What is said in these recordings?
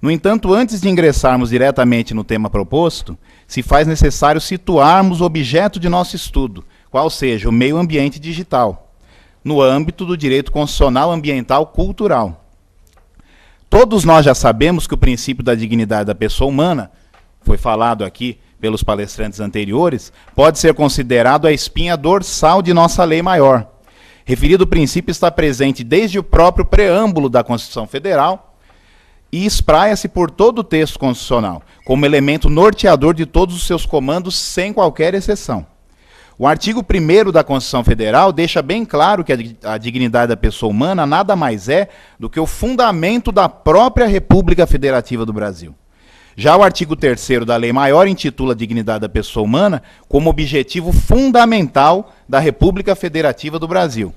No entanto, antes de ingressarmos diretamente no tema proposto, se faz necessário situarmos o objeto de nosso estudo, qual seja o meio ambiente digital, no âmbito do direito constitucional ambiental cultural. Todos nós já sabemos que o princípio da dignidade da pessoa humana, foi falado aqui pelos palestrantes anteriores, pode ser considerado a espinha dorsal de nossa lei maior. Referido princípio está presente desde o próprio preâmbulo da Constituição Federal e espraia-se por todo o texto constitucional, como elemento norteador de todos os seus comandos, sem qualquer exceção. O artigo 1º da Constituição Federal deixa bem claro que a dignidade da pessoa humana nada mais é do que o fundamento da própria República Federativa do Brasil. Já o artigo 3º da Lei Maior intitula a dignidade da pessoa humana como objetivo fundamental da República Federativa do Brasil.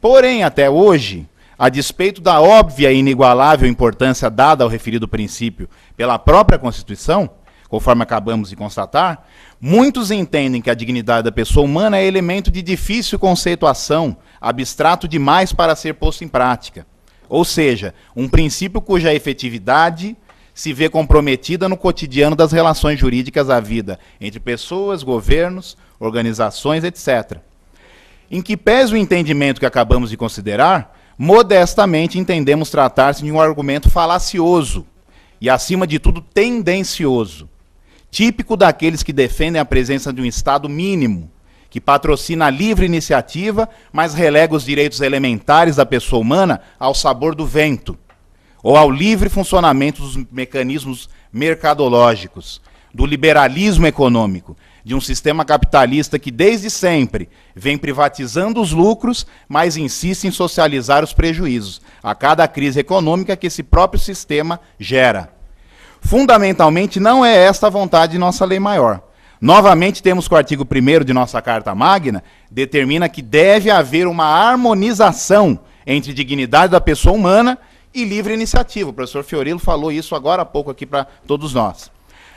Porém, até hoje, a despeito da óbvia e inigualável importância dada ao referido princípio pela própria Constituição, conforme acabamos de constatar, muitos entendem que a dignidade da pessoa humana é elemento de difícil conceituação, abstrato demais para ser posto em prática. Ou seja, um princípio cuja efetividade se vê comprometida no cotidiano das relações jurídicas à vida entre pessoas, governos, organizações, etc. Em que pese o entendimento que acabamos de considerar, modestamente entendemos tratar-se de um argumento falacioso e, acima de tudo, tendencioso, típico daqueles que defendem a presença de um Estado mínimo, que patrocina a livre iniciativa, mas relega os direitos elementares da pessoa humana ao sabor do vento, ou ao livre funcionamento dos mecanismos mercadológicos, do liberalismo econômico, de um sistema capitalista que desde sempre vem privatizando os lucros, mas insiste em socializar os prejuízos, a cada crise econômica que esse próprio sistema gera. Fundamentalmente, não é esta a vontade de nossa lei maior. Novamente, temos que o artigo 1º de nossa Carta Magna determina que deve haver uma harmonização entre dignidade da pessoa humana e livre iniciativa. O professor Fiorilo falou isso agora há pouco aqui para todos nós.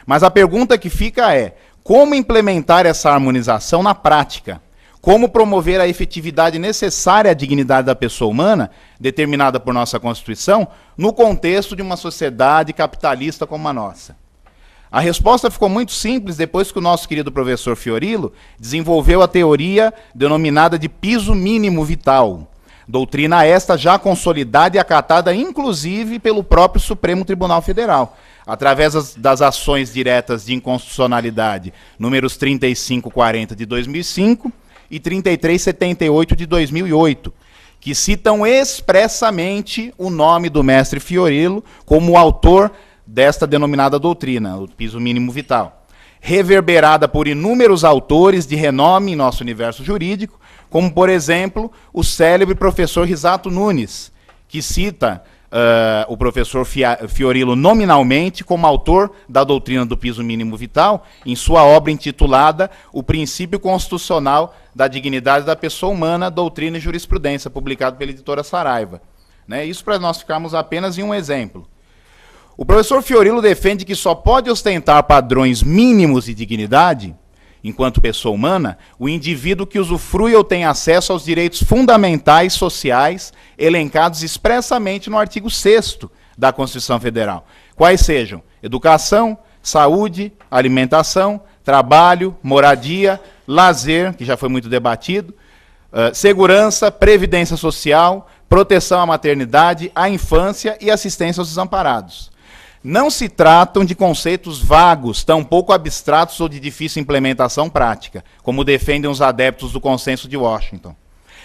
Mas a pergunta que fica é: como implementar essa harmonização na prática? Como promover a efetividade necessária à dignidade da pessoa humana, determinada por nossa Constituição, no contexto de uma sociedade capitalista como a nossa? A resposta ficou muito simples depois que o nosso querido professor Fiorilo desenvolveu a teoria denominada de piso mínimo vital, doutrina esta já consolidada e acatada inclusive pelo próprio Supremo Tribunal Federal, através das ações diretas de inconstitucionalidade números 3540 de 2005 e 3378 de 2008, que citam expressamente o nome do mestre Fiorilo como o autor desta denominada doutrina, o piso mínimo vital, reverberada por inúmeros autores de renome em nosso universo jurídico, como, por exemplo, o célebre professor Risato Nunes, que cita o professor Fiorilo nominalmente como autor da doutrina do piso mínimo vital, em sua obra intitulada O Princípio Constitucional da Dignidade da Pessoa Humana, Doutrina e Jurisprudência, publicado pela editora Saraiva. Isso para nós ficarmos apenas em um exemplo. O professor Fiorilo defende que só pode ostentar padrões mínimos de dignidade, enquanto pessoa humana, o indivíduo que usufrui ou tem acesso aos direitos fundamentais sociais elencados expressamente no artigo 6º da Constituição Federal, quais sejam educação, saúde, alimentação, trabalho, moradia, lazer, que já foi muito debatido, segurança, previdência social, proteção à maternidade, à infância e assistência aos desamparados. Não se tratam de conceitos vagos, tampouco abstratos ou de difícil implementação prática, como defendem os adeptos do consenso de Washington.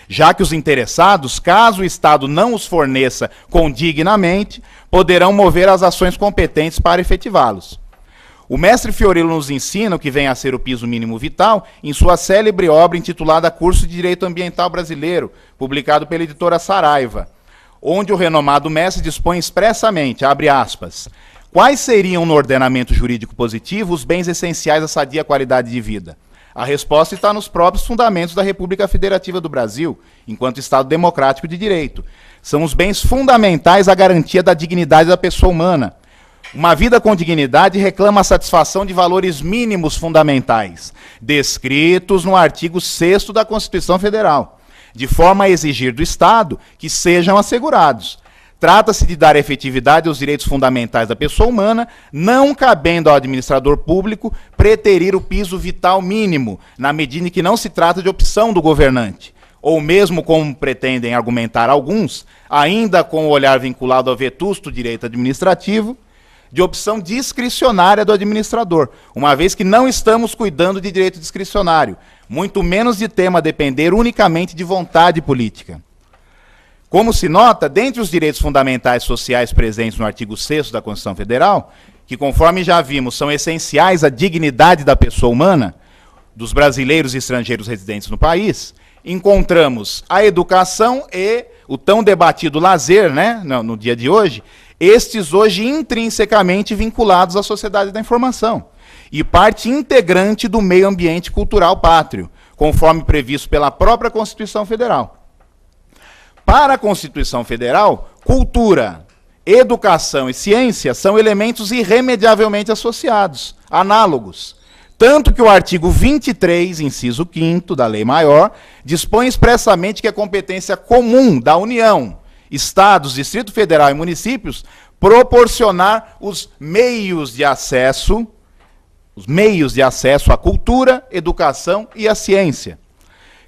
Já que os interessados, caso o Estado não os forneça condignamente, poderão mover as ações competentes para efetivá-los. O mestre Fiorilo nos ensina o que vem a ser o piso mínimo vital em sua célebre obra intitulada Curso de Direito Ambiental Brasileiro, publicado pela editora Saraiva, onde o renomado mestre dispõe expressamente, abre aspas, quais seriam no ordenamento jurídico positivo os bens essenciais à sadia qualidade de vida? A resposta está nos próprios fundamentos da República Federativa do Brasil, enquanto Estado democrático de direito. São os bens fundamentais à garantia da dignidade da pessoa humana. Uma vida com dignidade reclama a satisfação de valores mínimos fundamentais, descritos no artigo 6º da Constituição Federal, de forma a exigir do Estado que sejam assegurados. Trata-se de dar efetividade aos direitos fundamentais da pessoa humana, não cabendo ao administrador público preterir o piso vital mínimo, na medida em que não se trata de opção do governante, ou mesmo, como pretendem argumentar alguns, ainda com o olhar vinculado ao vetusto direito administrativo, de opção discricionária do administrador, uma vez que não estamos cuidando de direito discricionário, muito menos de tema a depender unicamente de vontade política. Como se nota, dentre os direitos fundamentais sociais presentes no artigo 6º da Constituição Federal, que, conforme já vimos, são essenciais à dignidade da pessoa humana, dos brasileiros e estrangeiros residentes no país, encontramos a educação e o tão debatido lazer, né, no dia de hoje, estes hoje intrinsecamente vinculados à sociedade da informação e parte integrante do meio ambiente cultural pátrio, conforme previsto pela própria Constituição Federal. Para a Constituição Federal, cultura, educação e ciência são elementos irremediavelmente associados, análogos. Tanto que o artigo 23, inciso 5º da Lei Maior, dispõe expressamente que é competência comum da União, Estados, Distrito Federal e municípios proporcionar os meios de acesso à cultura, educação e à ciência.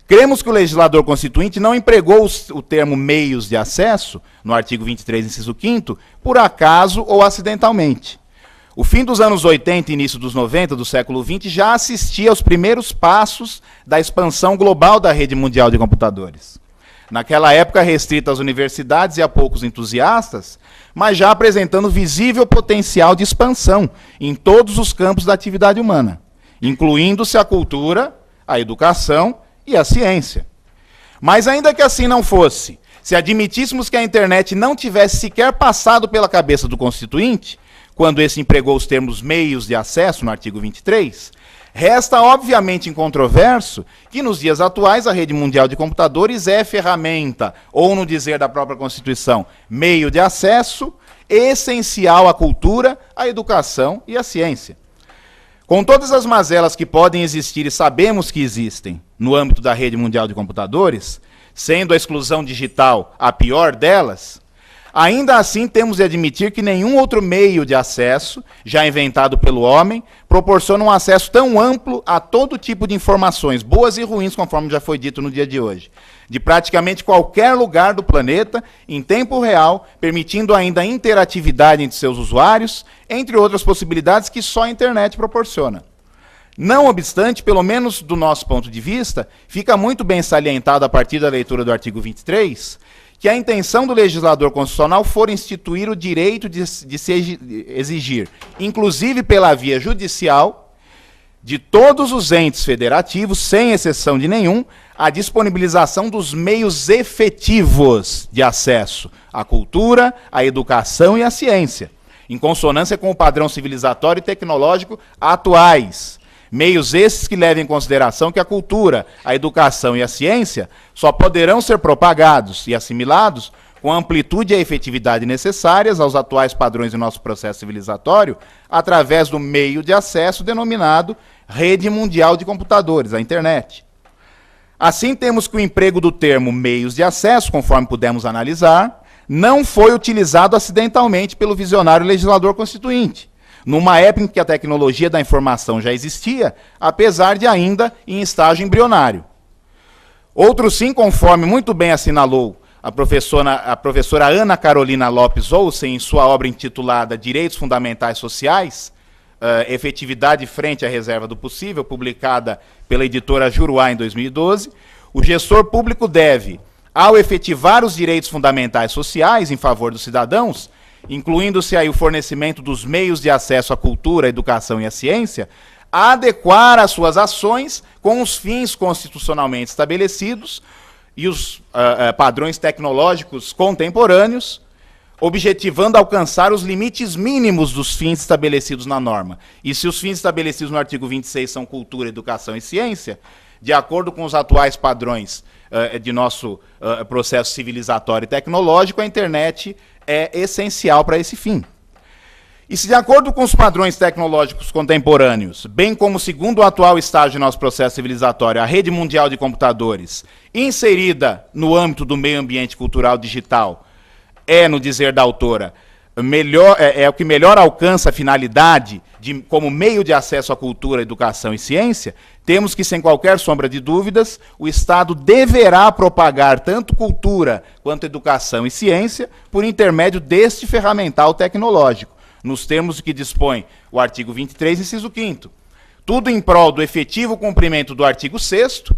Cremos que o legislador constituinte não empregou o termo meios de acesso, no artigo 23, inciso 5º, por acaso ou acidentalmente. O fim dos anos 80 e início dos 90 do século XX já assistia aos primeiros passos da expansão global da rede mundial de computadores. Naquela época restrita às universidades e a poucos entusiastas, mas já apresentando visível potencial de expansão em todos os campos da atividade humana, incluindo-se a cultura, a educação e a ciência. Mas ainda que assim não fosse, se admitíssemos que a internet não tivesse sequer passado pela cabeça do Constituinte, quando esse empregou os termos meios de acesso no artigo 23, resta obviamente incontroverso que nos dias atuais a rede mundial de computadores é ferramenta, ou no dizer da própria Constituição, meio de acesso essencial à cultura, à educação e à ciência. Com todas as mazelas que podem existir e sabemos que existem no âmbito da rede mundial de computadores, sendo a exclusão digital a pior delas, ainda assim temos de admitir que nenhum outro meio de acesso, já inventado pelo homem, proporciona um acesso tão amplo a todo tipo de informações, boas e ruins, conforme já foi dito no dia de hoje, de praticamente qualquer lugar do planeta, em tempo real, permitindo ainda a interatividade entre seus usuários, entre outras possibilidades que só a internet proporciona. Não obstante, pelo menos do nosso ponto de vista, fica muito bem salientado a partir da leitura do artigo 23, que a intenção do legislador constitucional for instituir o direito de se exigir, inclusive pela via judicial, de todos os entes federativos, sem exceção de nenhum, a disponibilização dos meios efetivos de acesso à cultura, à educação e à ciência, em consonância com o padrão civilizatório e tecnológico atuais. Meios esses que levem em consideração que a cultura, a educação e a ciência só poderão ser propagados e assimilados com a amplitude e a efetividade necessárias aos atuais padrões do nosso processo civilizatório, através do meio de acesso denominado Rede Mundial de Computadores, a internet. Assim, temos que o emprego do termo meios de acesso, conforme pudemos analisar, não foi utilizado acidentalmente pelo visionário legislador constituinte, numa época em que a tecnologia da informação já existia, apesar de ainda em estágio embrionário. Outro sim, conforme muito bem assinalou a professora Ana Carolina Lopes Olsen, em sua obra intitulada Direitos Fundamentais Sociais, Efetividade frente à Reserva do Possível, publicada pela editora Juruá em 2012, o gestor público deve, ao efetivar os direitos fundamentais sociais em favor dos cidadãos, incluindo-se aí o fornecimento dos meios de acesso à cultura, à educação e à ciência, adequar as suas ações com os fins constitucionalmente estabelecidos e os padrões tecnológicos contemporâneos, objetivando alcançar os limites mínimos dos fins estabelecidos na norma. E se os fins estabelecidos no artigo 26 são cultura, educação e ciência, de acordo com os atuais padrões de nosso processo civilizatório e tecnológico, a internet é essencial para esse fim. E se de acordo com os padrões tecnológicos contemporâneos, bem como segundo o atual estágio de nosso processo civilizatório, a rede mundial de computadores, inserida no âmbito do meio ambiente cultural digital, é, no dizer da autora, o que melhor alcança a finalidade como meio de acesso à cultura, educação e ciência, temos que, sem qualquer sombra de dúvidas, o Estado deverá propagar tanto cultura quanto educação e ciência por intermédio deste ferramental tecnológico, nos termos de que dispõe o artigo 23, inciso 5º. Tudo em prol do efetivo cumprimento do artigo 6º,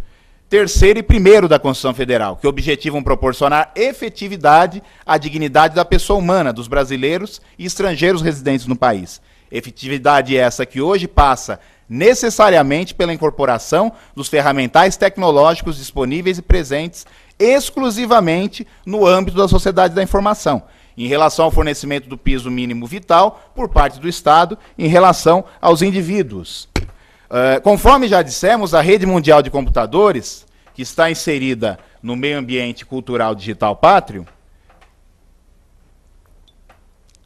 3º e 1º da Constituição Federal, que objetivam proporcionar efetividade à dignidade da pessoa humana, dos brasileiros e estrangeiros residentes no país. Efetividade essa que hoje passa necessariamente pela incorporação dos ferramentais tecnológicos disponíveis e presentes exclusivamente no âmbito da sociedade da informação, em relação ao fornecimento do piso mínimo vital por parte do Estado em relação aos indivíduos. Conforme já dissemos, a rede mundial de computadores, que está inserida no meio ambiente cultural digital pátrio,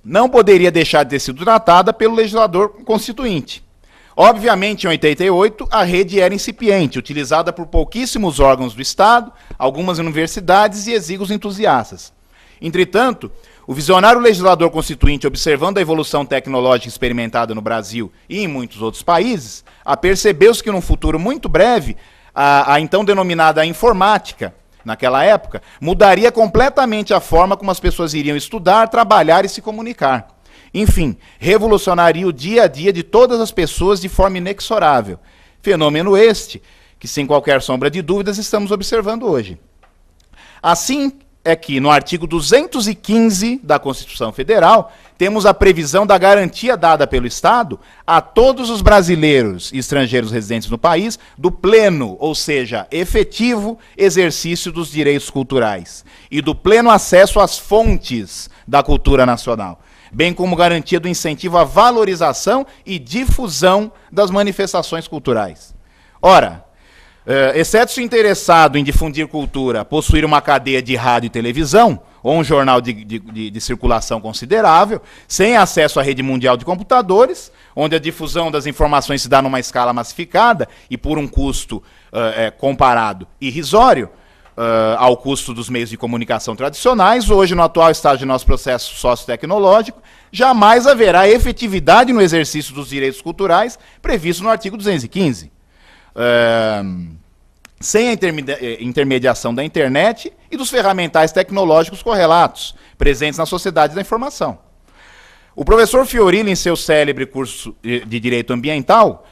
não poderia deixar de ter sido tratada pelo legislador constituinte. Obviamente, em 88, a rede era incipiente, utilizada por pouquíssimos órgãos do Estado, algumas universidades e exíguos entusiastas. Entretanto, o visionário legislador constituinte, observando a evolução tecnológica experimentada no Brasil e em muitos outros países, apercebeu-se que, num futuro muito breve, a então denominada informática, naquela época, mudaria completamente a forma como as pessoas iriam estudar, trabalhar e se comunicar. Enfim, revolucionaria o dia a dia de todas as pessoas de forma inexorável. Fenômeno este que, sem qualquer sombra de dúvidas, estamos observando hoje. Assim é que, no artigo 215 da Constituição Federal, temos a previsão da garantia dada pelo Estado a todos os brasileiros e estrangeiros residentes no país do pleno, ou seja, efetivo exercício dos direitos culturais e do pleno acesso às fontes da cultura nacional, bem como garantia do incentivo à valorização e difusão das manifestações culturais. Ora, exceto se interessado em difundir cultura, possuir uma cadeia de rádio e televisão, ou um jornal de circulação considerável, sem acesso à rede mundial de computadores, onde a difusão das informações se dá numa escala massificada e por um custo comparado irrisório ao custo dos meios de comunicação tradicionais, hoje, no atual estágio de nosso processo sociotecnológico, jamais haverá efetividade no exercício dos direitos culturais previsto no artigo 215. Sem a intermediação da internet e dos ferramentais tecnológicos correlatos, presentes na sociedade da informação. O professor Fiorillo, em seu célebre curso de Direito Ambiental,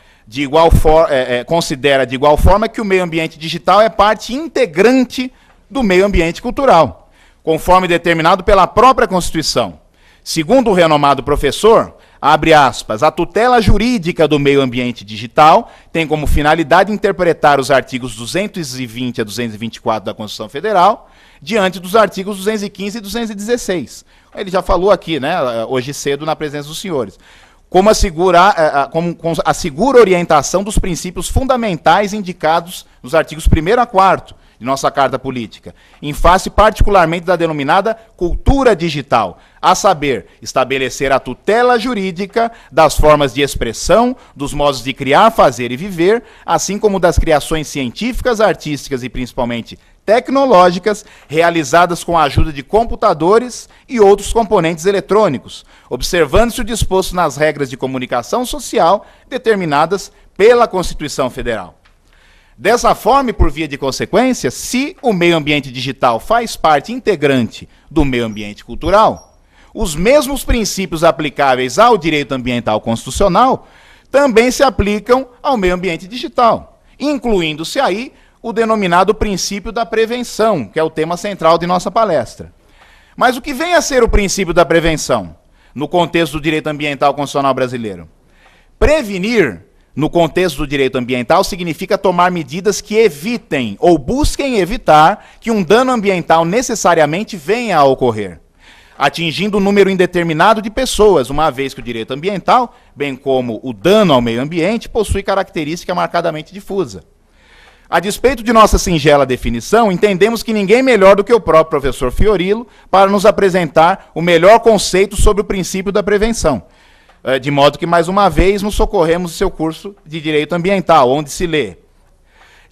considera de igual forma que o meio ambiente digital é parte integrante do meio ambiente cultural, conforme determinado pela própria Constituição. Segundo o renomado professor, abre aspas, a tutela jurídica do meio ambiente digital tem como finalidade interpretar os artigos 220 a 224 da Constituição Federal diante dos artigos 215 e 216. Ele já falou aqui, né, hoje cedo, na presença dos senhores. Como assegura orientação dos princípios fundamentais indicados nos artigos 1º a 4º de nossa Carta Política, em face particularmente da denominada cultura digital, a saber, estabelecer a tutela jurídica das formas de expressão, dos modos de criar, fazer e viver, assim como das criações científicas, artísticas e principalmente tecnológicas, realizadas com a ajuda de computadores e outros componentes eletrônicos, observando-se o disposto nas regras de comunicação social determinadas pela Constituição Federal. Dessa forma, e por via de consequência, se o meio ambiente digital faz parte integrante do meio ambiente cultural, os mesmos princípios aplicáveis ao direito ambiental constitucional também se aplicam ao meio ambiente digital, incluindo-se aí o denominado princípio da prevenção, que é o tema central de nossa palestra. Mas o que vem a ser o princípio da prevenção, no contexto do direito ambiental constitucional brasileiro? Prevenir, no contexto do direito ambiental, significa tomar medidas que evitem ou busquem evitar que um dano ambiental necessariamente venha a ocorrer, atingindo um número indeterminado de pessoas, uma vez que o direito ambiental, bem como o dano ao meio ambiente, possui característica marcadamente difusa. A despeito de nossa singela definição, entendemos que ninguém melhor do que o próprio professor Fiorillo para nos apresentar o melhor conceito sobre o princípio da prevenção. De modo que, mais uma vez, nos socorremos do seu curso de Direito Ambiental, onde se lê: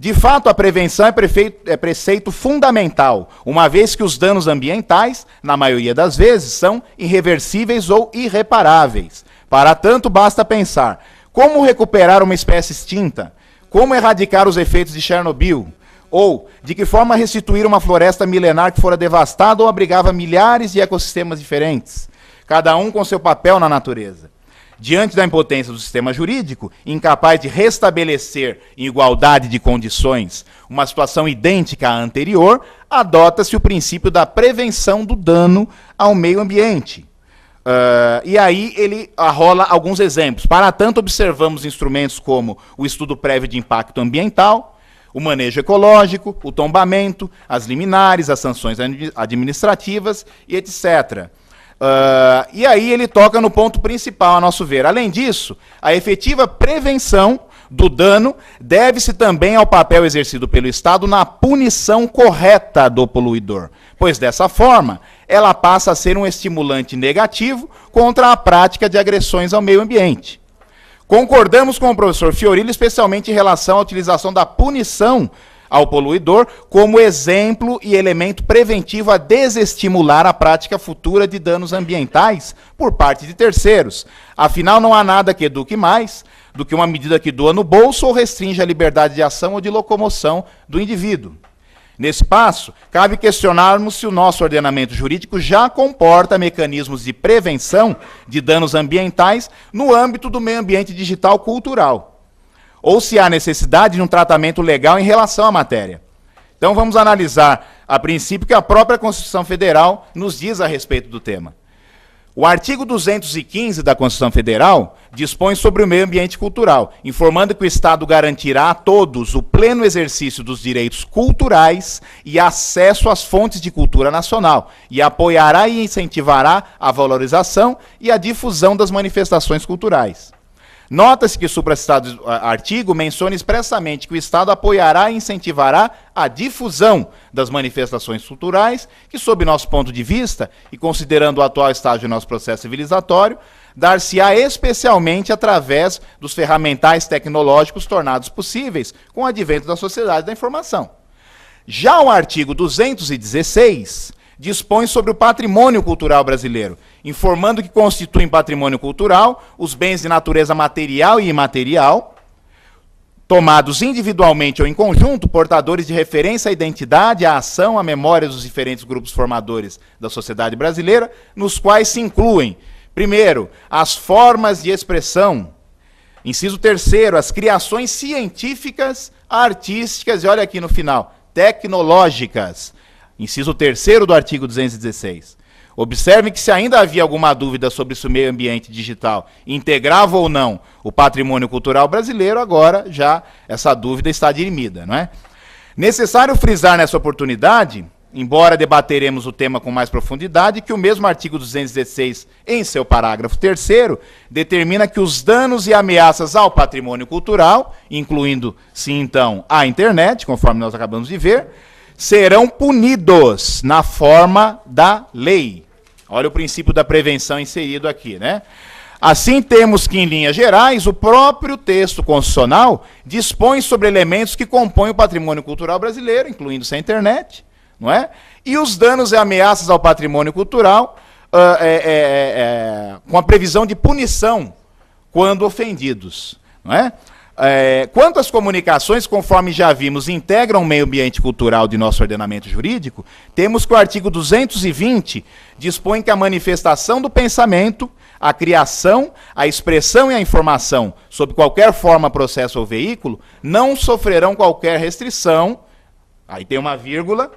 De fato, a prevenção é preceito fundamental, uma vez que os danos ambientais, na maioria das vezes, são irreversíveis ou irreparáveis. Para tanto, basta pensar como recuperar uma espécie extinta, como erradicar os efeitos de Chernobyl, ou de que forma restituir uma floresta milenar que fora devastada ou abrigava milhares de ecossistemas diferentes, cada um com seu papel na natureza. Diante da impotência do sistema jurídico, incapaz de restabelecer em igualdade de condições uma situação idêntica à anterior, adota-se o princípio da prevenção do dano ao meio ambiente. E aí ele arrola alguns exemplos. Para tanto, observamos instrumentos como o estudo prévio de impacto ambiental, o manejo ecológico, o tombamento, as liminares, as sanções administrativas e etc. E aí ele toca no ponto principal, a nosso ver. Além disso, a efetiva prevenção do dano deve-se também ao papel exercido pelo Estado na punição correta do poluidor, pois dessa forma ela passa a ser um estimulante negativo contra a prática de agressões ao meio ambiente. Concordamos com o professor Fiorillo, especialmente em relação à utilização da punição ao poluidor como exemplo e elemento preventivo a desestimular a prática futura de danos ambientais por parte de terceiros. Afinal, não há nada que eduque mais do que uma medida que doa no bolso ou restringe a liberdade de ação ou de locomoção do indivíduo. Nesse passo, cabe questionarmos se o nosso ordenamento jurídico já comporta mecanismos de prevenção de danos ambientais no âmbito do meio ambiente digital cultural, ou se há necessidade de um tratamento legal em relação à matéria. Então vamos analisar, a princípio, o que a própria Constituição Federal nos diz a respeito do tema. O artigo 215 da Constituição Federal dispõe sobre o meio ambiente cultural, informando que o Estado garantirá a todos o pleno exercício dos direitos culturais e acesso às fontes de cultura nacional, e apoiará e incentivará a valorização e a difusão das manifestações culturais. Nota-se que o supracitado artigo menciona expressamente que o Estado apoiará e incentivará a difusão das manifestações culturais, que, sob nosso ponto de vista, e considerando o atual estágio do nosso processo civilizatório, dar-se-á especialmente através dos ferramentais tecnológicos tornados possíveis com o advento da sociedade da informação. Já o artigo 216 dispõe sobre o patrimônio cultural brasileiro, informando que constituem patrimônio cultural os bens de natureza material e imaterial, tomados individualmente ou em conjunto, portadores de referência à identidade, à ação, à memória dos diferentes grupos formadores da sociedade brasileira, nos quais se incluem, primeiro, as formas de expressão, inciso terceiro, as criações científicas, artísticas, e olha aqui no final, tecnológicas, inciso 3º do artigo 216. Observe que se ainda havia alguma dúvida sobre se o meio ambiente digital integrava ou não o patrimônio cultural brasileiro, agora já essa dúvida está dirimida, não é? Necessário frisar nessa oportunidade, embora debateremos o tema com mais profundidade, que o mesmo artigo 216, em seu parágrafo 3º, determina que os danos e ameaças ao patrimônio cultural, incluindo-se então a internet, conforme nós acabamos de ver, serão punidos na forma da lei. Olha o princípio da prevenção inserido aqui, né? Assim, temos que, em linhas gerais, o próprio texto constitucional dispõe sobre elementos que compõem o patrimônio cultural brasileiro, incluindo-se a internet, não é? E os danos e ameaças ao patrimônio cultural com a previsão de punição quando ofendidos, não é? Quanto às comunicações, conforme já vimos, integram o meio ambiente cultural de nosso ordenamento jurídico, temos que o artigo 220 dispõe que a manifestação do pensamento, a criação, a expressão e a informação, sob qualquer forma, processo ou veículo, não sofrerão qualquer restrição, aí tem uma vírgula,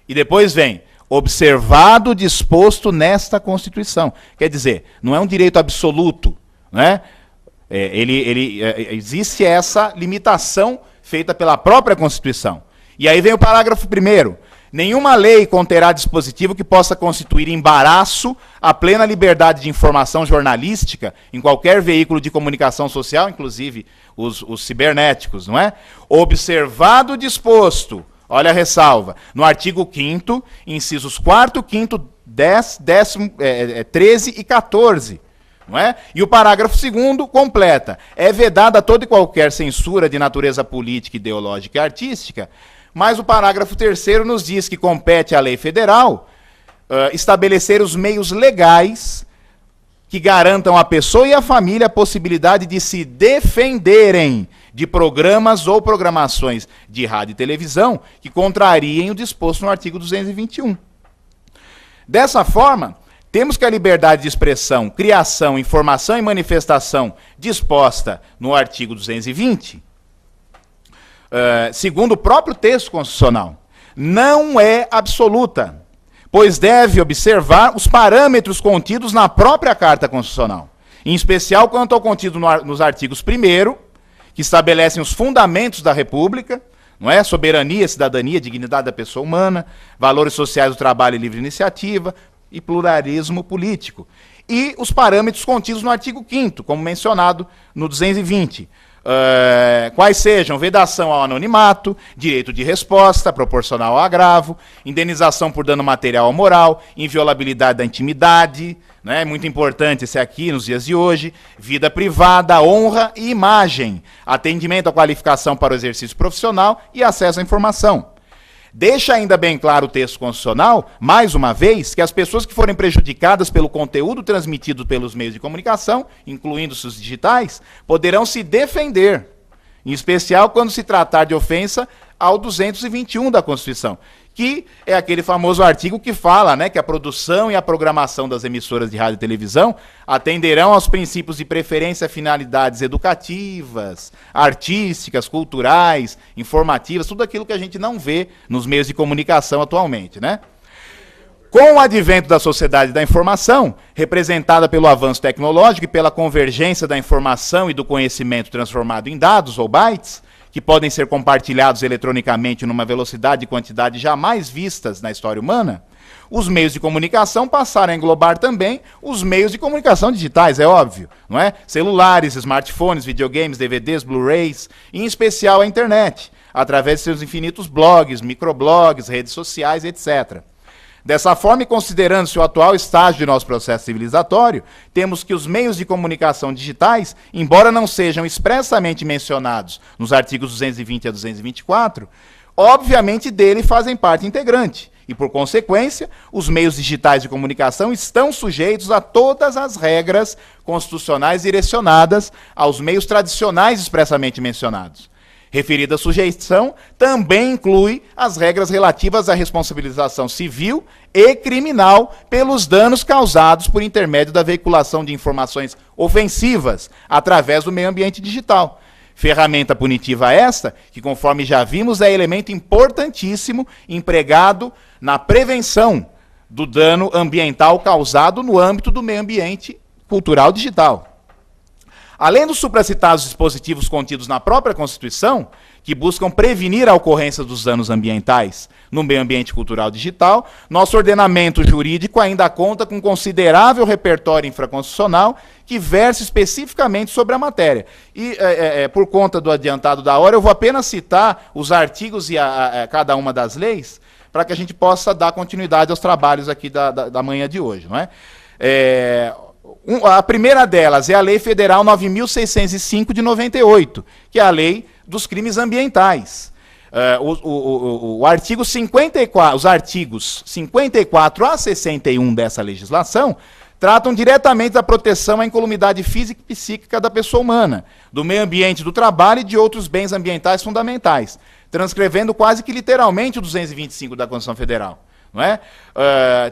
e depois vem, observado o disposto nesta Constituição. Quer dizer, não é um direito absoluto, né? Existe essa limitação feita pela própria Constituição. E aí vem o parágrafo 1º. Nenhuma lei conterá dispositivo que possa constituir embaraço à plena liberdade de informação jornalística em qualquer veículo de comunicação social, inclusive os cibernéticos, não é? Observado o disposto, olha a ressalva, no artigo 5º, incisos 4º, 5º, 10, 13 e 14. Não é? E o parágrafo 2º completa: é vedada toda e qualquer censura de natureza política, ideológica e artística, mas o parágrafo 3º nos diz que compete à lei federal estabelecer os meios legais que garantam à pessoa e à família a possibilidade de se defenderem de programas ou programações de rádio e televisão que contrariem o disposto no artigo 221. Dessa forma, temos que a liberdade de expressão, criação, informação e manifestação disposta no artigo 220, segundo o próprio texto constitucional, não é absoluta, pois deve observar os parâmetros contidos na própria Carta Constitucional, em especial quanto ao contido nos artigos 1º, que estabelecem os fundamentos da República, não é? Soberania, cidadania, dignidade da pessoa humana, valores sociais do trabalho e livre iniciativa e pluralismo político. E os parâmetros contidos no artigo 5º, como mencionado no 220, quais sejam vedação ao anonimato, direito de resposta proporcional ao agravo, indenização por dano material ou moral, inviolabilidade da intimidade, né, muito importante esse aqui nos dias de hoje, vida privada, honra e imagem, atendimento à qualificação para o exercício profissional e acesso à informação. Deixa ainda bem claro o texto constitucional, mais uma vez, que as pessoas que forem prejudicadas pelo conteúdo transmitido pelos meios de comunicação, incluindo os digitais, poderão se defender, em especial quando se tratar de ofensa ao 221 da Constituição, que é aquele famoso artigo que fala, né, que a produção e a programação das emissoras de rádio e televisão atenderão aos princípios de preferência a finalidades educativas, artísticas, culturais, informativas, tudo aquilo que a gente não vê nos meios de comunicação atualmente, né? Com o advento da sociedade da informação, representada pelo avanço tecnológico e pela convergência da informação e do conhecimento transformado em dados ou bytes, que podem ser compartilhados eletronicamente numa velocidade e quantidade jamais vistas na história humana, os meios de comunicação passaram a englobar também os meios de comunicação digitais, é óbvio, não é? Celulares, smartphones, videogames, DVDs, Blu-rays, e em especial a internet, através de seus infinitos blogs, microblogs, redes sociais, etc. Dessa forma, e considerando-se o atual estágio de nosso processo civilizatório, temos que os meios de comunicação digitais, embora não sejam expressamente mencionados nos artigos 220 a 224, obviamente dele fazem parte integrante. E, por consequência, os meios digitais de comunicação estão sujeitos a todas as regras constitucionais direcionadas aos meios tradicionais expressamente mencionados. Referida sujeição também inclui as regras relativas à responsabilização civil e criminal pelos danos causados por intermédio da veiculação de informações ofensivas através do meio ambiente digital. Ferramenta punitiva esta, que conforme já vimos, é elemento importantíssimo empregado na prevenção do dano ambiental causado no âmbito do meio ambiente cultural digital. Além dos supracitados dispositivos contidos na própria Constituição, que buscam prevenir a ocorrência dos danos ambientais no meio ambiente cultural digital, nosso ordenamento jurídico ainda conta com considerável repertório infraconstitucional que versa especificamente sobre a matéria. E, por conta do adiantado da hora, eu vou apenas citar os artigos e cada uma das leis, para que a gente possa dar continuidade aos trabalhos aqui da manhã de hoje, não é? A primeira delas é a Lei Federal 9.605 de 98, que é a Lei dos Crimes Ambientais. O artigo 54, os artigos 54 a 61 dessa legislação tratam diretamente da proteção à incolumidade física e psíquica da pessoa humana, do meio ambiente do trabalho e de outros bens ambientais fundamentais, transcrevendo quase que literalmente o 225 da Constituição Federal. Não é?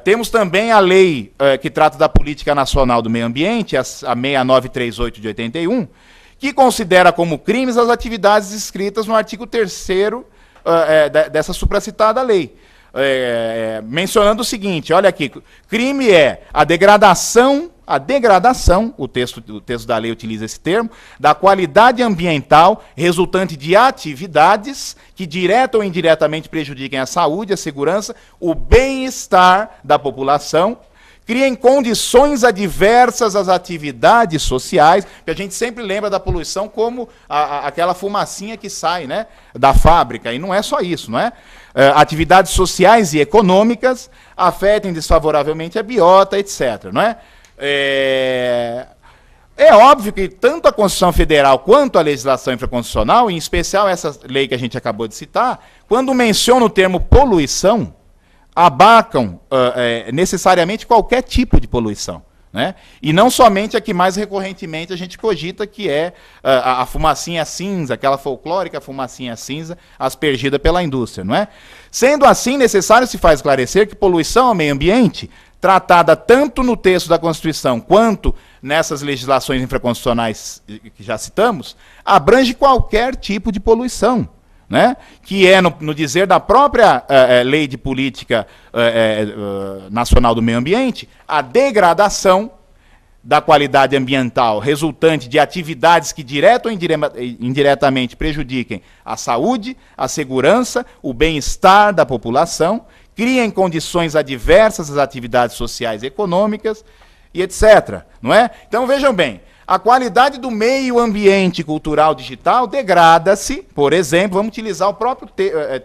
Temos também a lei que trata da Política Nacional do Meio Ambiente, a 6938 de 81, que considera como crimes as atividades descritas no artigo 3º dessa supracitada lei. Mencionando o seguinte, olha aqui, crime é a degradação, o texto da lei utiliza esse termo, da qualidade ambiental resultante de atividades que direta ou indiretamente prejudiquem a saúde, a segurança, o bem-estar da população, criem condições adversas às atividades sociais, porque a gente sempre lembra da poluição como aquela fumacinha que sai, né, da fábrica, e não é só isso, não é? Atividades sociais e econômicas afetem desfavoravelmente a biota, etc., não é? É óbvio que tanto a Constituição Federal quanto a legislação infraconstitucional, em especial essa lei que a gente acabou de citar, quando menciona o termo poluição, abarcam necessariamente qualquer tipo de poluição, né? E não somente a que mais recorrentemente a gente cogita, que é a fumacinha cinza, aquela folclórica fumacinha cinza aspergida pela indústria, não é? Sendo assim, necessário se faz esclarecer que poluição ao meio ambiente, tratada tanto no texto da Constituição quanto nessas legislações infraconstitucionais que já citamos, abrange qualquer tipo de poluição, né? Que é, no dizer da própria Lei de Política Nacional do Meio Ambiente, a degradação da qualidade ambiental resultante de atividades que direta ou indiretamente prejudiquem a saúde, a segurança, o bem-estar da população, criem condições adversas às atividades sociais e econômicas, e etc. Não é? Então, vejam bem, a qualidade do meio ambiente cultural digital degrada-se, por exemplo, vamos utilizar o próprio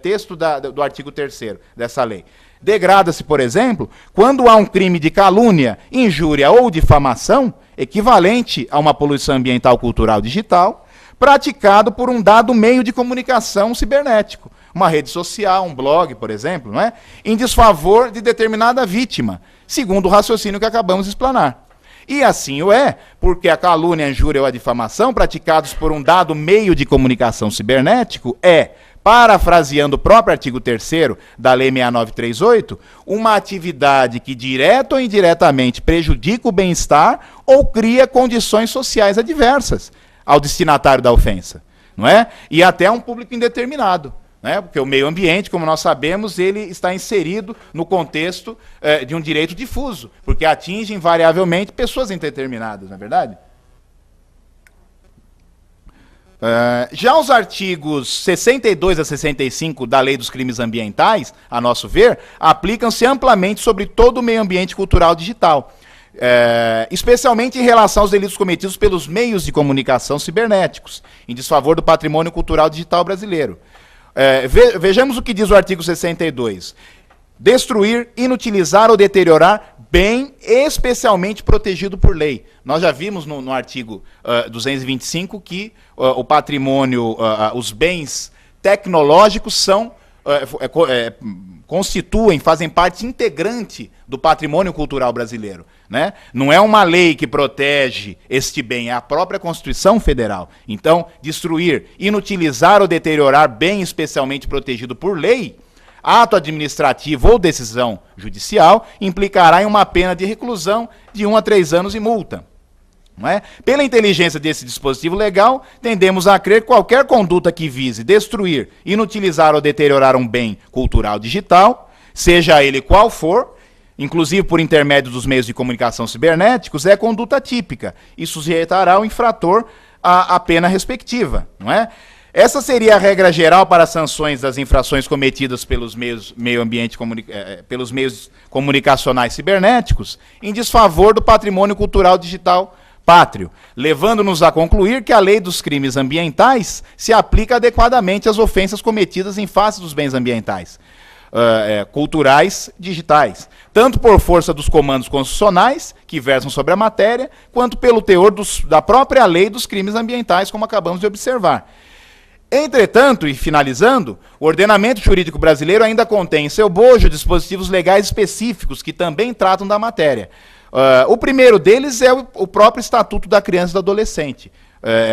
texto do artigo 3º dessa lei. Degrada-se, por exemplo, quando há um crime de calúnia, injúria ou difamação, equivalente a uma poluição ambiental cultural digital, praticado por um dado meio de comunicação cibernético, uma rede social, um blog, por exemplo, não é? Em desfavor de determinada vítima, segundo o raciocínio que acabamos de explanar. E assim o é, porque a calúnia, a injúria ou a difamação praticados por um dado meio de comunicação cibernético é, parafraseando o próprio artigo 3º da Lei 6938, uma atividade que direta ou indiretamente prejudica o bem-estar ou cria condições sociais adversas ao destinatário da ofensa, não é? E até a um público indeterminado, né? Porque o meio ambiente, como nós sabemos, ele está inserido no contexto de um direito difuso, porque atinge invariavelmente pessoas indeterminadas, não é verdade? Já os artigos 62 a 65 da Lei dos Crimes Ambientais, a nosso ver, aplicam-se amplamente sobre todo o meio ambiente cultural digital, especialmente em relação aos delitos cometidos pelos meios de comunicação cibernéticos, em desfavor do patrimônio cultural digital brasileiro. Vejamos o que diz o artigo 62. Destruir, inutilizar ou deteriorar bem especialmente protegido por lei. Nós já vimos no artigo 225 que o patrimônio, os bens tecnológicos são, constituem, fazem parte integrante do patrimônio cultural brasileiro, né? Não é uma lei que protege este bem, é a própria Constituição Federal. Então, destruir, inutilizar ou deteriorar bem especialmente protegido por lei, ato administrativo ou decisão judicial, implicará em uma pena de reclusão de 1 a 3 anos e multa. Não é? Pela inteligência desse dispositivo legal, tendemos a crer que qualquer conduta que vise destruir, inutilizar ou deteriorar um bem cultural digital, seja ele qual for, inclusive por intermédio dos meios de comunicação cibernéticos, é conduta típica e sujeitará o infrator à pena respectiva. Não é? Essa seria a regra geral para as sanções das infrações cometidas pelos meios comunicacionais cibernéticos em desfavor do patrimônio cultural digital pátrio, levando-nos a concluir que a lei dos crimes ambientais se aplica adequadamente às ofensas cometidas em face dos bens ambientais, culturais, digitais, tanto por força dos comandos constitucionais, que versam sobre a matéria, quanto pelo teor da própria lei dos crimes ambientais, como acabamos de observar. Entretanto, e finalizando, o ordenamento jurídico brasileiro ainda contém em seu bojo dispositivos legais específicos que também tratam da matéria. O primeiro deles é o próprio Estatuto da Criança e do Adolescente,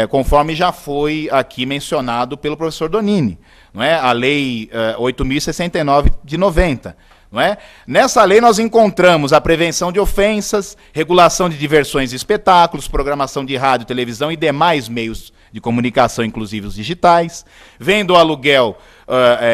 conforme já foi aqui mencionado pelo professor Donini, não é? A Lei 8.069 de 90. Não é? Nessa lei nós encontramos a prevenção de ofensas, regulação de diversões e espetáculos, programação de rádio, televisão e demais meios de comunicação, inclusive os digitais, vem do aluguel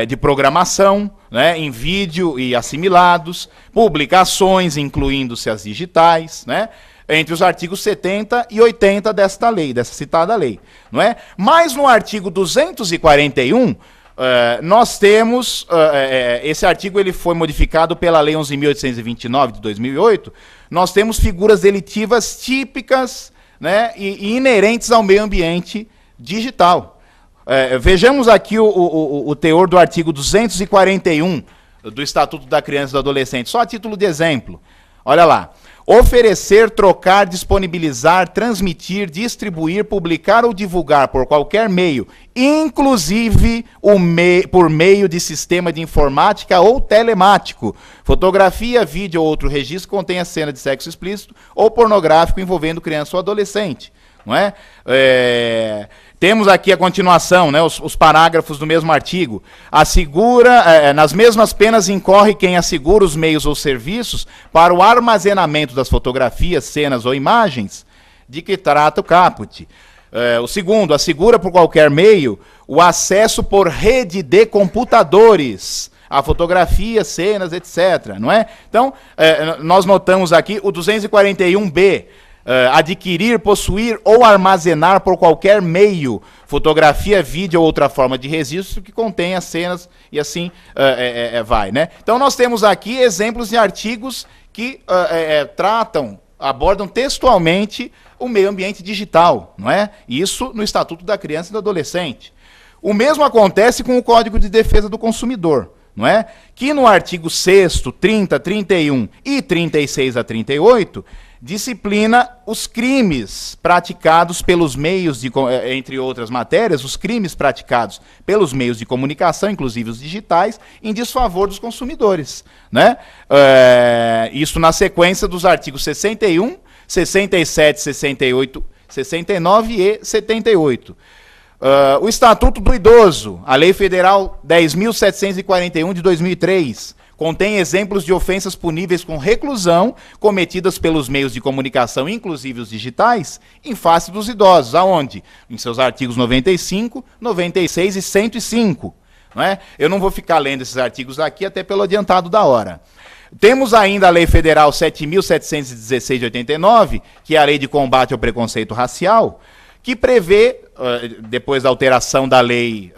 de programação, né, em vídeo e assimilados, publicações, incluindo-se as digitais, né, entre os artigos 70 e 80 desta lei, dessa citada lei. Não é? Mas no artigo 241, nós temos, esse artigo ele foi modificado pela Lei 11.829 de 2008, nós temos figuras delitivas típicas, né, e inerentes ao meio ambiente digital. Vejamos aqui o teor do artigo 241 do Estatuto da Criança e do Adolescente, só a título de exemplo. Olha lá. oferecer, trocar, disponibilizar, transmitir, distribuir, publicar ou divulgar por qualquer meio, inclusive por meio de sistema de informática ou telemático, fotografia, vídeo ou outro registro que contenha cena de sexo explícito ou pornográfico envolvendo criança ou adolescente. Não é? Temos aqui a continuação, né, os parágrafos do mesmo artigo. Nas mesmas penas incorre quem assegura os meios ou serviços para o armazenamento das fotografias, cenas ou imagens de que trata o caput. O segundo, assegura por qualquer meio o acesso por rede de computadores a fotografias, cenas, etc. Não é? Então, nós notamos aqui o 241B, adquirir, possuir ou armazenar por qualquer meio, fotografia, vídeo ou outra forma de registro que contenha cenas e assim vai, né? Então nós temos aqui exemplos de artigos que abordam textualmente o meio ambiente digital, não é? Isso no Estatuto da Criança e do Adolescente. O mesmo acontece com o Código de Defesa do Consumidor, não é? Que no artigo 6º, 30, 31 e 36 a 38, disciplina os crimes praticados pelos meios, entre outras matérias, os crimes praticados pelos meios de comunicação, inclusive os digitais, em desfavor dos consumidores, né? Isso na sequência dos artigos 61, 67, 68, 69 e 78. O Estatuto do Idoso, a Lei Federal 10.741 de 2003, contém exemplos de ofensas puníveis com reclusão cometidas pelos meios de comunicação, inclusive os digitais, em face dos idosos. Aonde? Em seus artigos 95, 96 e 105. Não é? Eu não vou ficar lendo esses artigos aqui, até pelo adiantado da hora. Temos ainda a Lei Federal 7.716 de 89, que é a Lei de Combate ao Preconceito Racial, que prevê, depois da alteração da lei,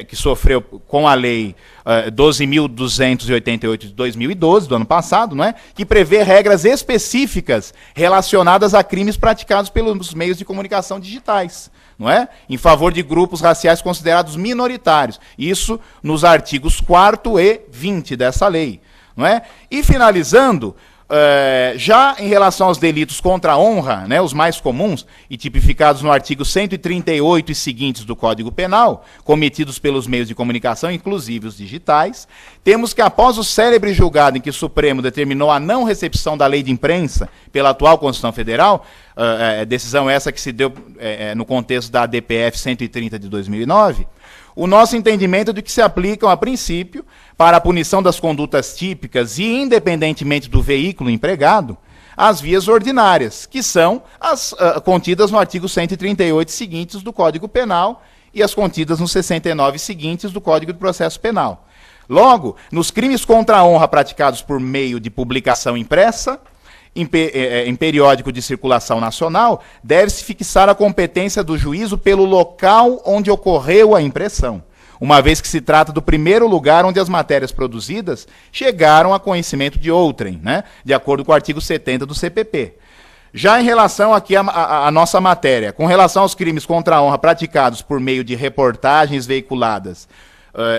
que sofreu com a lei 12.288 de 2012, do ano passado, não é? Que prevê regras específicas relacionadas a crimes praticados pelos meios de comunicação digitais, não é? Em favor de grupos raciais considerados minoritários. Isso nos artigos 4º e 20 dessa lei, não é? E finalizando, já em relação aos delitos contra a honra, né, os mais comuns e tipificados no artigo 138 e seguintes do Código Penal, cometidos pelos meios de comunicação, inclusive os digitais, temos que após o célebre julgado em que o Supremo determinou a não recepção da lei de imprensa pela atual Constituição Federal, decisão essa que se deu no contexto da ADPF 130 de 2009, o nosso entendimento é de que se aplicam, a princípio, para a punição das condutas típicas e, independentemente do veículo empregado, as vias ordinárias, que são as contidas no artigo 138 seguintes do Código Penal e as contidas nos 69 seguintes do Código de Processo Penal. Logo, nos crimes contra a honra praticados por meio de publicação impressa, em periódico de circulação nacional, deve-se fixar a competência do juízo pelo local onde ocorreu a impressão, uma vez que se trata do primeiro lugar onde as matérias produzidas chegaram a conhecimento de outrem, né, de acordo com o artigo 70 do CPP. Já em relação aqui à nossa matéria, com relação aos crimes contra a honra praticados por meio de reportagens veiculadas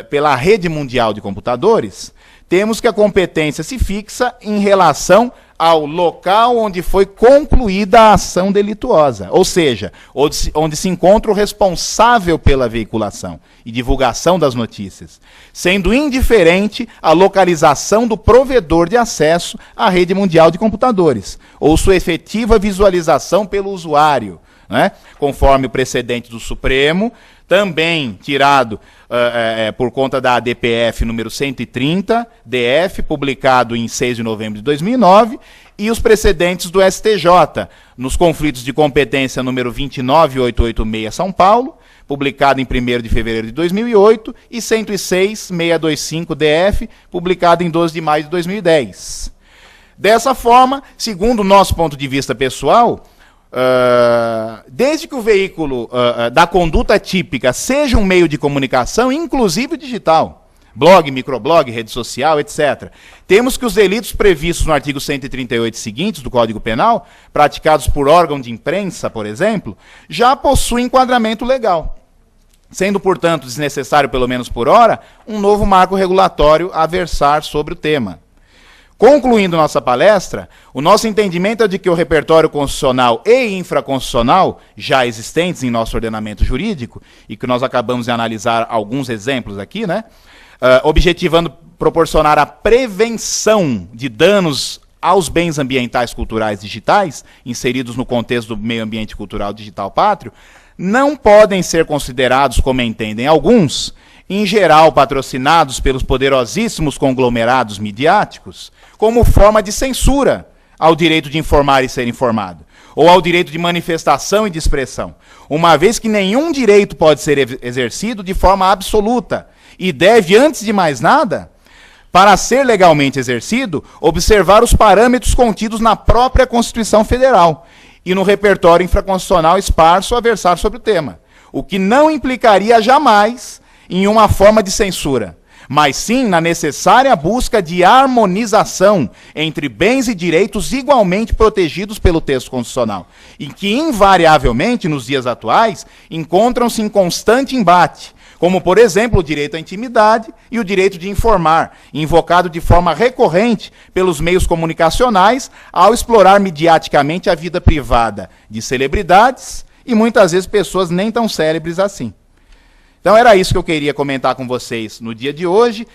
pela rede mundial de computadores, temos que a competência se fixa em relação ao local onde foi concluída a ação delituosa, ou seja, onde se encontra o responsável pela veiculação e divulgação das notícias, sendo indiferente a localização do provedor de acesso à rede mundial de computadores, ou sua efetiva visualização pelo usuário, né? Conforme o precedente do Supremo, também tirado por conta da ADPF número 130, DF, publicado em 6 de novembro de 2009, e os precedentes do STJ, nos conflitos de competência número 29886 São Paulo, publicado em 1º de fevereiro de 2008, e 106.625 DF, publicado em 12 de maio de 2010. Dessa forma, segundo o nosso ponto de vista pessoal, desde que o veículo da conduta típica seja um meio de comunicação, inclusive digital, blog, microblog, rede social, etc., temos que os delitos previstos no artigo 138 seguintes do Código Penal, praticados por órgão de imprensa, por exemplo, já possuem enquadramento legal, sendo, portanto, desnecessário, pelo menos por hora, um novo marco regulatório a versar sobre o tema. Concluindo nossa palestra, o nosso entendimento é de que o repertório constitucional e infraconstitucional, já existentes em nosso ordenamento jurídico, e que nós acabamos de analisar alguns exemplos aqui, né, objetivando proporcionar a prevenção de danos aos bens ambientais culturais digitais, inseridos no contexto do meio ambiente cultural digital pátrio, não podem ser considerados, como entendem alguns, em geral patrocinados pelos poderosíssimos conglomerados midiáticos, como forma de censura ao direito de informar e ser informado, ou ao direito de manifestação e de expressão, uma vez que nenhum direito pode ser exercido de forma absoluta e deve, antes de mais nada, para ser legalmente exercido, observar os parâmetros contidos na própria Constituição Federal e no repertório infraconstitucional esparso a versar sobre o tema, o que não implicaria jamais em uma forma de censura, mas sim na necessária busca de harmonização entre bens e direitos igualmente protegidos pelo texto constitucional, e que, invariavelmente, nos dias atuais, encontram-se em constante embate, como, por exemplo, o direito à intimidade e o direito de informar, invocado de forma recorrente pelos meios comunicacionais ao explorar mediaticamente a vida privada de celebridades e, muitas vezes, pessoas nem tão célebres assim. Então era isso que eu queria comentar com vocês no dia de hoje.